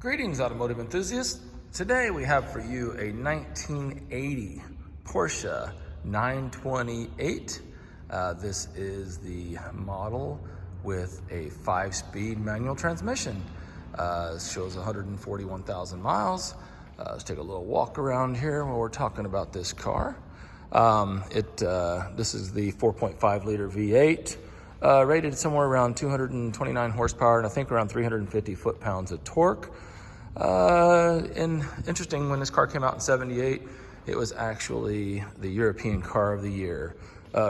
Greetings, automotive enthusiasts. Today we have for you a 1980 Porsche 928. This is the model with a 5-speed manual transmission. Shows 141,000 miles. Let's take a little walk around here while we're talking about this car. This is the 4.5 liter V8. Rated somewhere around 229 horsepower and I think around 350 foot-pounds of torque. And interesting, when this car came out in '78, it was actually the European Car of the Year.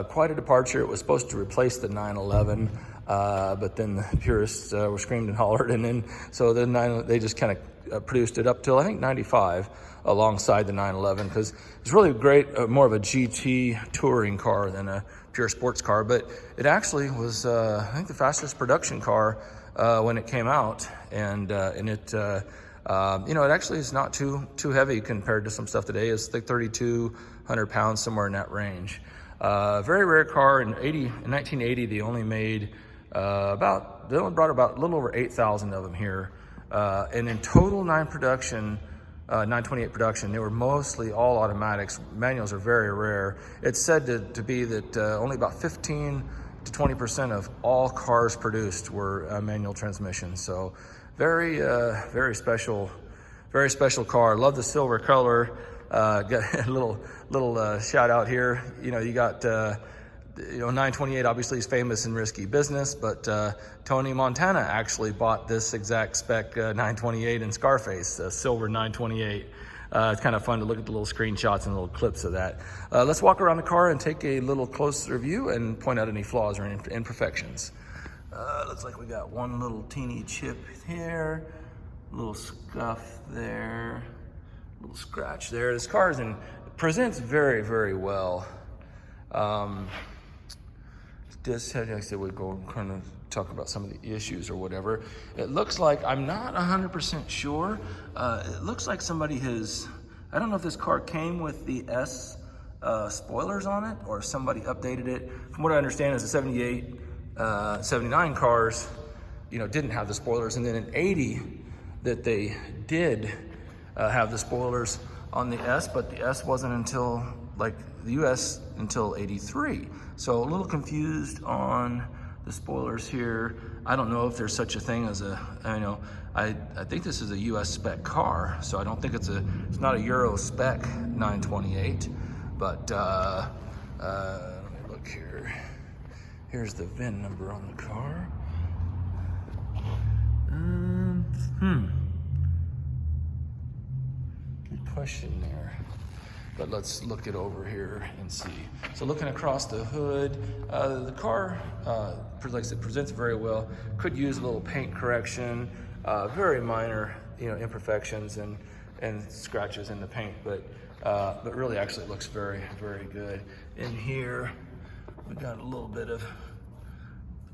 Quite a departure. It was supposed to replace the 911, but then the purists were screamed and hollered, and then they just kind of produced it up till I think '95 alongside the 911, because it's really great, more of a GT touring car than a pure sports car. But it actually was I think the fastest production car when it came out, and it it actually is not too heavy compared to some stuff today. It's like 3,200 pounds, somewhere in that range. Very rare car. In 1980, they only made they only brought about a little over 8,000 of them here. And in total 928 production, they were mostly all automatics. Manuals are very rare. It's said to be that only about 15 to 20% of all cars produced were manual transmissions. So very special car. Love the silver color. Got a little shout out here. You got 928 obviously is famous in risky business, but Tony Montana actually bought this exact spec 928 in Scarface, silver 928. It's kind of fun to look at the little screenshots and little clips of that. Let's walk around the car and take a little closer view and point out any flaws or imperfections. Looks like we got one little teeny chip here, a little scuff there, a little scratch there. This car presents very, very well. This, like I said, we'll go kind of talk about some of the issues or whatever. It looks like, I'm not 100% sure. It looks like somebody has, I don't know if this car came with the S spoilers on it or if somebody updated it. From what I understand is the 78, 79 cars, didn't have the spoilers. And then in 80 that they did have the spoilers on the S, but the S wasn't until like the US until 83. So a little confused on the spoilers here. I don't know if there's such a thing as I think this is a US spec car, so I don't think it's not a Euro spec 928, but let me look here. Here's the VIN number on the car. Good question there. But let's look it over here and see. So looking across the hood, the car, like I said, presents very well. Could use a little paint correction, very minor, imperfections and scratches in the paint, but really actually looks very, very good. In here, we got a little bit of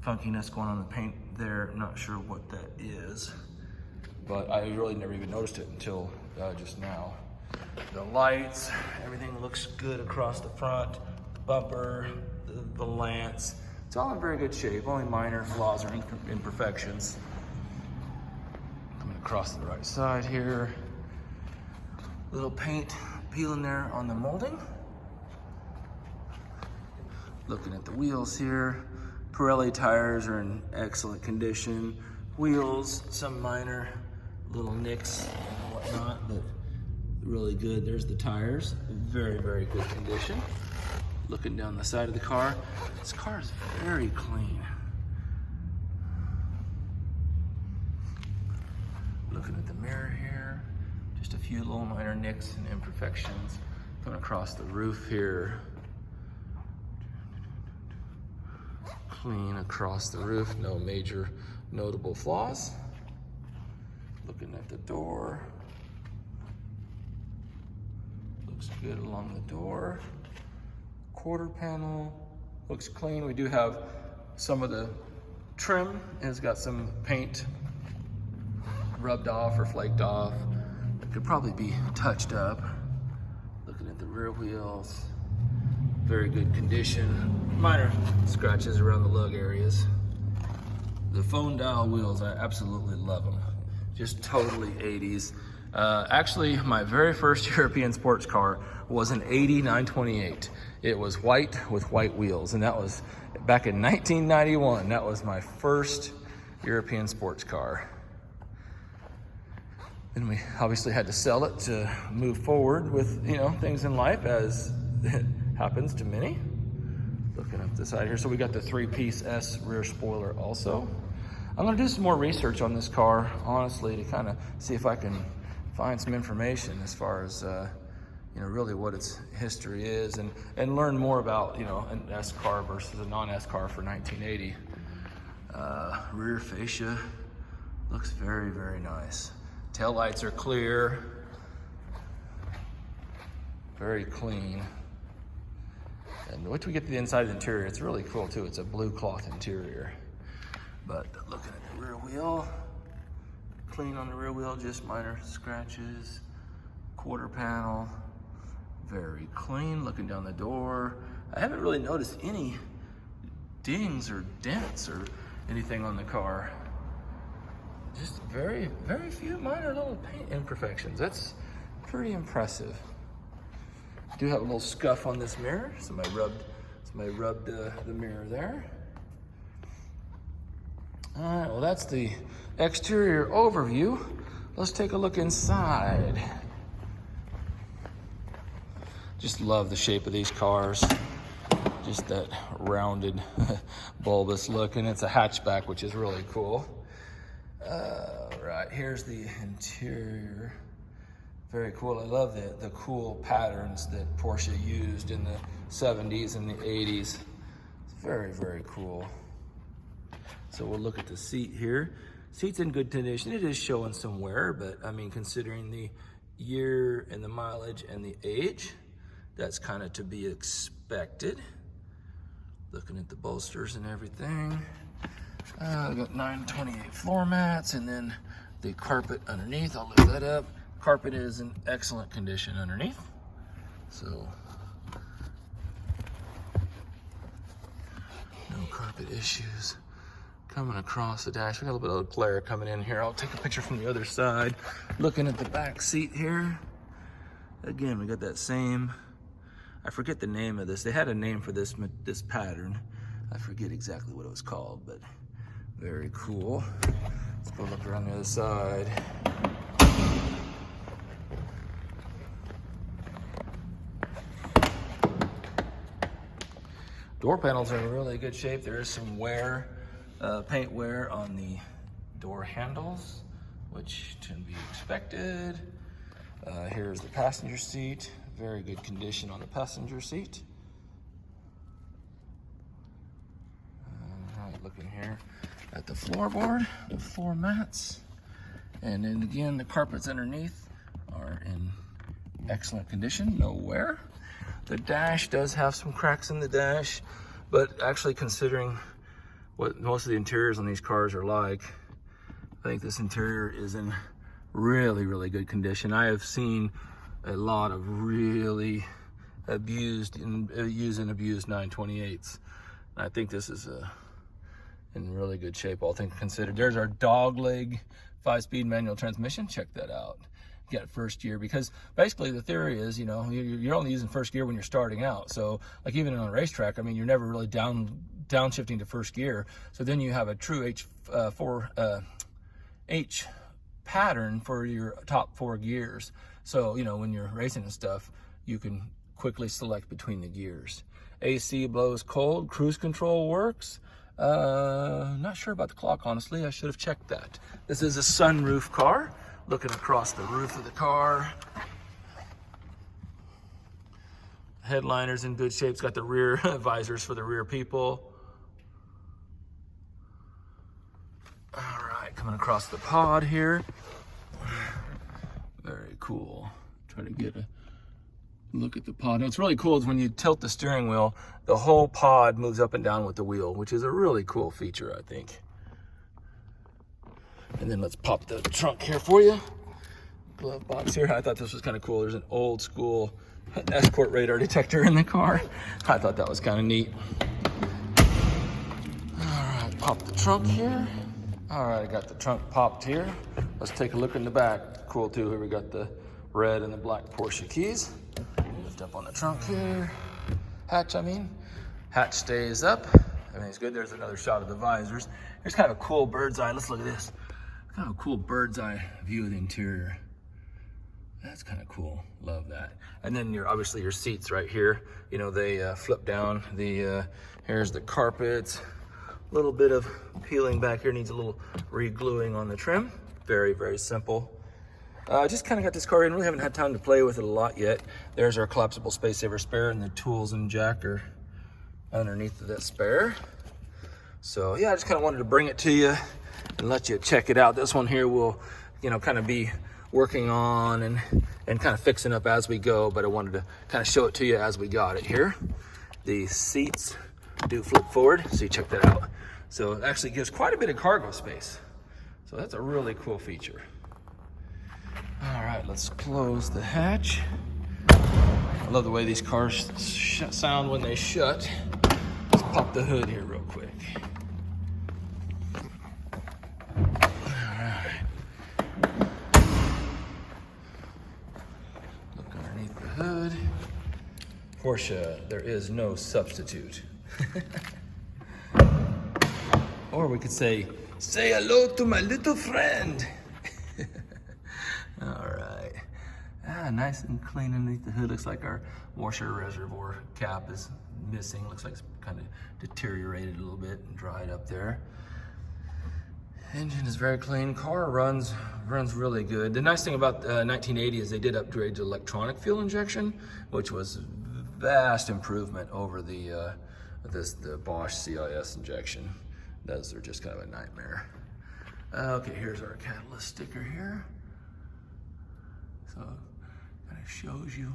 funkiness going on the paint there. Not sure what that is, but I really never even noticed it until just now. The lights, everything looks good across the front, the bumper, the lance. It's all in very good shape, only minor flaws or imperfections. Coming across the right side here. Little paint peeling there on the molding. Looking at the wheels here. Pirelli tires are in excellent condition. Wheels, some minor little nicks and whatnot, but really good. There's the tires, very, very good condition. Looking down the side of the car, this car is very clean. Looking at the mirror here, just a few little minor nicks and imperfections. Coming across the roof here, clean across the roof, no major notable flaws. Looking at the door, looks good along the door. Quarter panel looks clean. We do have some of the trim has got some paint rubbed off or flaked off. It could probably be touched up. Looking at the rear wheels, very good condition. Minor scratches around the lug areas. The phone dial wheels, I absolutely love them. just totally 80s. Actually, my very first European sports car was an 80 928. It was white with white wheels, and that was back in 1991. That was my first European sports car. Then we obviously had to sell it to move forward with, you know, things in life, as it happens to many. Looking up the side here, so we got the 3-piece S rear spoiler also. I'm gonna do some more research on this car, honestly, to kind of see if I can find some information as far as, you know, really what its history is, and learn more about, you know, an S car versus a non-S car for 1980. Rear fascia looks very, very nice. Tail lights are clear, very clean. And once we get to the inside of the interior, it's really cool too. It's a blue cloth interior. But looking at the rear wheel, clean on the rear wheel, just minor scratches. Quarter panel, very clean. Looking down the door, I haven't really noticed any dings or dents or anything on the car. Just very, very few minor little paint imperfections. That's pretty impressive. Do have a little scuff on this mirror. Somebody rubbed the mirror there. All right, well, that's the exterior overview. Let's take a look inside. Just love the shape of these cars. Just that rounded, bulbous look, and it's a hatchback, which is really cool. Right, here's the interior. Very cool. I love the cool patterns that Porsche used in the 70s and the 80s. It's very, very cool. So we'll look at the seat here. Seat's in good condition. It is showing some wear, but I mean, considering the year and the mileage and the age, that's kind of to be expected. Looking at the bolsters and everything. I've got 928 floor mats, and then the carpet underneath. I'll lift that up. Carpet is in excellent condition underneath. So, no carpet issues. Coming across the dash, we got a little bit of glare coming in here. I'll take a picture from the other side. Looking at the back seat here. Again, we got that same, I forget the name of this. They had a name for this pattern. I forget exactly what it was called, but very cool. Let's go look around the other side. Door panels are in really good shape. There is some wear, paint wear on the door handles, which can be expected. Here's the passenger seat. Very good condition on the passenger seat. All right, looking here at the floorboard, the floor mats. And then again, the carpets underneath are in excellent condition, no wear. The dash does have some cracks in the dash, but actually considering what most of the interiors on these cars are like, I think this interior is in really, really good condition. I have seen a lot of really used and abused 928s. I think this is in really good shape, all things considered. There's our dogleg 5-speed manual transmission. Check that out. Get first gear, because basically the theory is, you know, you're only using first gear when you're starting out. So like even on a racetrack, I mean, you're never really downshifting to first gear. So then you have a true H pattern for your top 4 gears. So, you know, when you're racing and stuff, you can quickly select between the gears. AC blows cold, cruise control works. Not sure about the clock, honestly. I should have checked that. This is a sunroof car. Looking across the roof of the car. Headliner's in good shape. It's got the rear visors for the rear people. All right, coming across the pod here. Very cool. Try to get a look at the pod. What's really cool is when you tilt the steering wheel, the whole pod moves up and down with the wheel, which is a really cool feature, I think. And then let's pop the trunk here for you. Glove box here. I thought this was kind of cool. There's an old school escort radar detector in the car. I thought that was kind of neat. All right, pop the trunk here. All right, I got the trunk popped here. Let's take a look in the back. Cool too, here we got the red and the black Porsche keys. Lift up on the trunk here. Hatch, Hatch stays up. Everything's good. There's another shot of the visors. Here's kind of a cool bird's eye. Let's look at this. Kind of a cool bird's eye view of the interior. That's kind of cool. Love that. And then obviously your seats right here. You know, they flip down. Here's the carpets. A little bit of peeling back here. Needs a little re-gluing on the trim. Very, very simple. Just kind of got this car in. Really haven't had time to play with it a lot yet. There's our collapsible space saver spare, and the tools and jack are underneath of that spare. So yeah, I just kind of wanted to bring it to you and let you check it out. This one here will, you know, kind of be working on and kind of fixing up as we go, but I wanted to kind of show it to you as we got it here. The seats do flip forward, so you check that out. So it actually gives quite a bit of cargo space. So that's a really cool feature. All right, let's close the hatch. I love the way these cars sound when they shut. Let's pop the hood here real quick. All right. Look underneath the hood. Porsche, there is no substitute. Or we could say hello to my little friend. All right. Nice and clean underneath the hood. Looks like our washer reservoir cap is missing. Looks like it's kind of deteriorated a little bit and dried up there. Engine is very clean. Car runs really good. The nice thing about 1980 is they did upgrade to electronic fuel injection, which was a vast improvement over the Bosch CIS injection. Those are just kind of a nightmare. Okay, here's our catalyst sticker here. So kind of shows you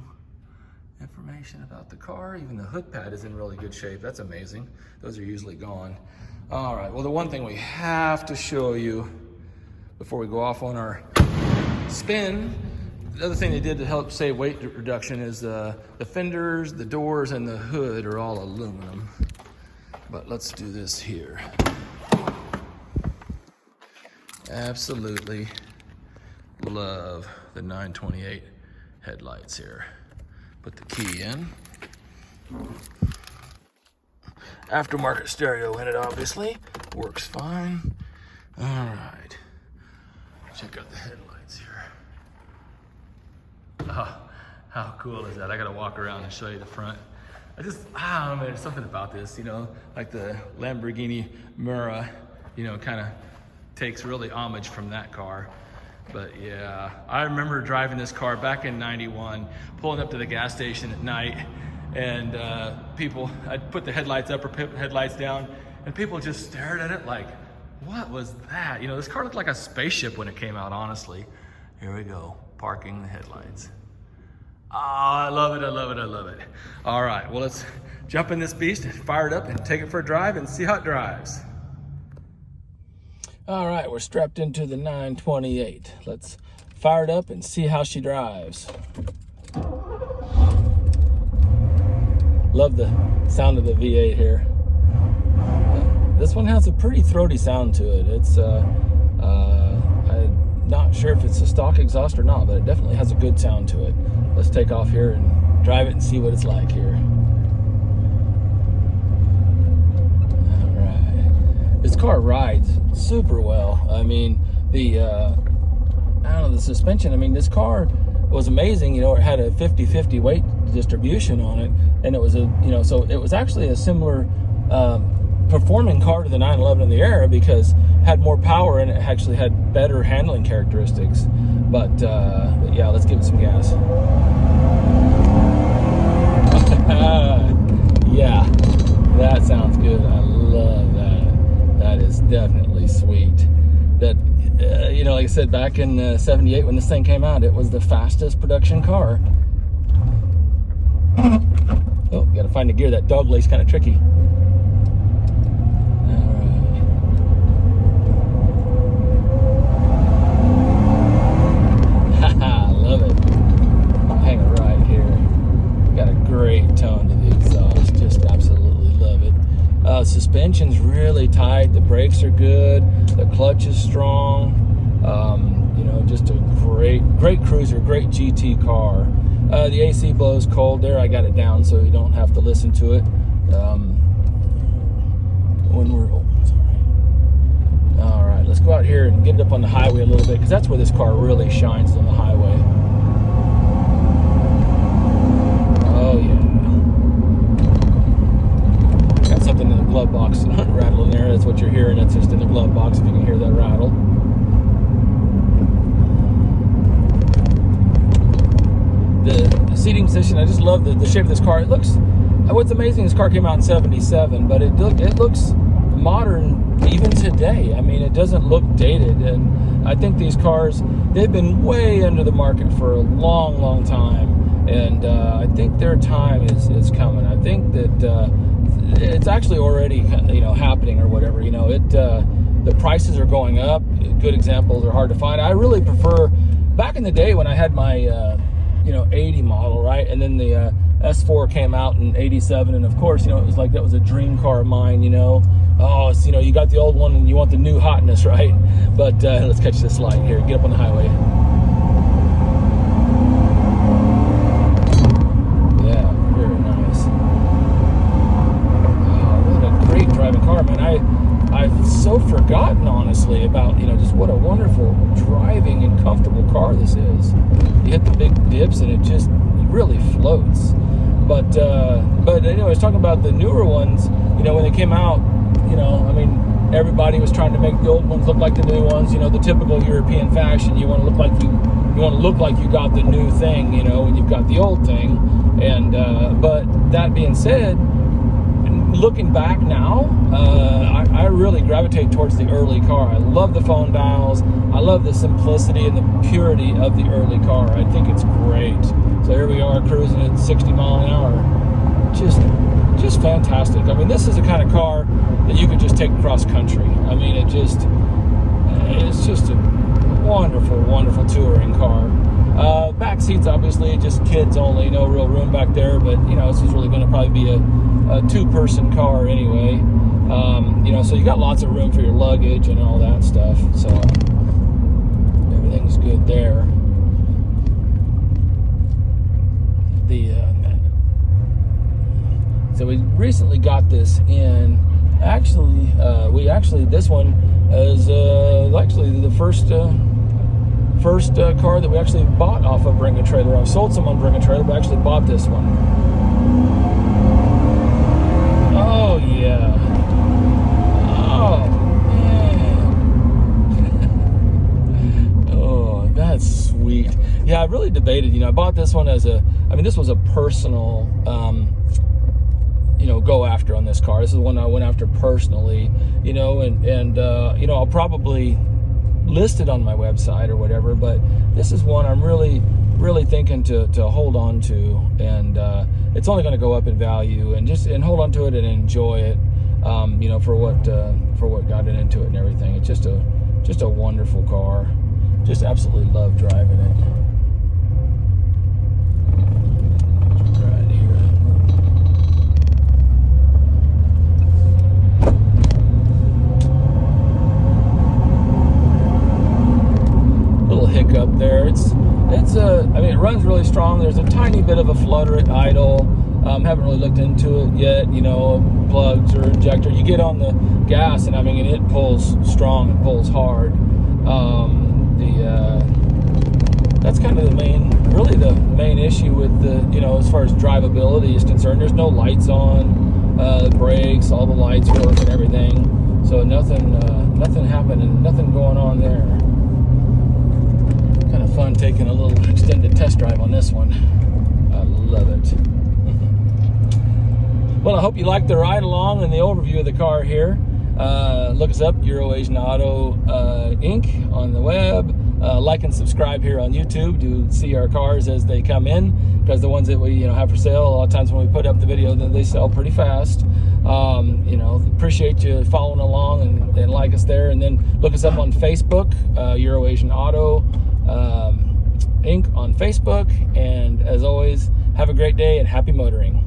information about the car. Even the hood pad is in really good shape. That's amazing. Those are usually gone. All right, well, the one thing we have to show you before we go off on our spin, the other thing they did to help save weight reduction is the fenders, the doors, and the hood are all aluminum. But let's do this here. Absolutely love the 928 headlights here. Put the key in. Aftermarket stereo in it, obviously. Works fine. All right. Check out the headlights here. Oh, how cool is that? I gotta walk around and show you the front. I don't know, man, there's something about this, you know, like the Lamborghini Miura, you know, kind of takes really homage from that car. But yeah, I remember driving this car back in '91, pulling up to the gas station at night, and I'd put the headlights up or put the headlights down, and people just stared at it like, what was that? You know, this car looked like a spaceship when it came out, honestly. Here we go, parking the headlights. Oh, I love it, I love it, I love it. All right, well, let's jump in this beast and fire it up and take it for a drive and see how it drives. All right, we're strapped into the 928. Let's fire it up and see how she drives. Love the sound of the V8 here. This one has a pretty throaty sound to it. It's, I'm not sure if it's a stock exhaust or not, but it definitely has a good sound to it. Let's take off here and drive it and see what it's like here. This car rides super well. I mean, the suspension, I mean, this car was amazing. You know, it had a 50-50 weight distribution on it, and it was so it was actually a similar performing car to the 911 in the era because it had more power and it actually had better handling characteristics. But yeah, let's give it some gas. Yeah, that sounds good. I love that. That is definitely sweet. That, you know, like I said, back in '78 when this thing came out, it was the fastest production car. Oh, gotta find the gear. That dog leg's kind of tricky. Haha, love it. Hang it right here. Got a great tone to the exhaust. Just absolutely love it. Suspension's really tight. The brakes are good. The clutch is strong. You great cruiser, great GT car. The AC blows cold there. I got it down so you don't have to listen to it when we're all right, let's go out here and get it up on the highway a little bit, because that's where this car really shines, on the highway. Oh yeah, got something in the glove box rattling there. That's what you're hearing. That's just in the glove box, if you can hear that rattle. The seating position, I just love the shape of this car. It looks, what's amazing, this car came out in '77, but it looks modern even today. I mean, it doesn't look dated, and I think these cars, they've been way under the market for a long time, and I think their time is coming. I think that it's actually already, happening or whatever. The prices are going up. Good examples are hard to find. I really prefer, back in the day when I had my 80 model, right? And then the S4 came out in '87, and of course, it was like that was a dream car of mine. Oh, it's, you got the old one and you want the new hotness, right? But let's catch this light here. Get up on the highway. Yeah, very nice. Oh, what a great driving car, man. I've so forgotten, honestly, about just what a wonderful driving and comfortable car this is. You hit the big dips and it just really floats. But anyway, I was talking about the newer ones. When they came out, everybody was trying to make the old ones look like the new ones. The typical European fashion. You want to look like you got the new thing, when you've got the old thing. And but that being said, looking back now, I really gravitate towards the early car. I love the phone dials. I love the simplicity and the purity of the early car. I think it's great. So here we are cruising at 60 mile an hour. Just fantastic. I mean, this is the kind of car that you could just take cross country. I mean, it's just a wonderful touring car. Back seats, obviously, just kids only. No real room back there, but this is really going to probably be a two-person car anyway. So you got lots of room for your luggage and all that stuff. So everything's good there. So we recently got this in. Actually, this one is actually the first car that we actually bought off of Bring a Trailer. I've sold some on Bring a Trailer, but I actually bought this one. Oh yeah. Oh man. Oh, that's sweet. Yeah, I really debated. I bought this one as this was a personal go after on this car. This is one I went after personally, and I'll probably list it on my website or whatever, but this is one I'm really thinking to hold on to, and it's only going to go up in value, and hold on to it and enjoy it, for what got it into it and everything. It's just a wonderful car. Just absolutely love driving it. Right here. Little hiccup there. It runs really strong. There's a tiny bit of a flutter at idle. Haven't really looked into it yet, plugs or injector. You get on the gas and it pulls strong and pulls hard. That's kind of the main issue with the, as far as drivability is concerned. There's no lights on, the brakes, all the lights work and everything. So nothing happening, nothing going on there. Kind of fun taking a little extended test drive on this one. I love it. Well, I hope you liked the ride along and the overview of the car here. Look us up, Euro-Asian Auto Inc. on the web. Like and subscribe here on YouTube to see our cars as they come in, because the ones that we have for sale, a lot of times when we put up the video, they sell pretty fast. Appreciate you following along and like us there, and then look us up on Facebook, Euro-Asian Auto Inc. on Facebook. And as always, have a great day and happy motoring.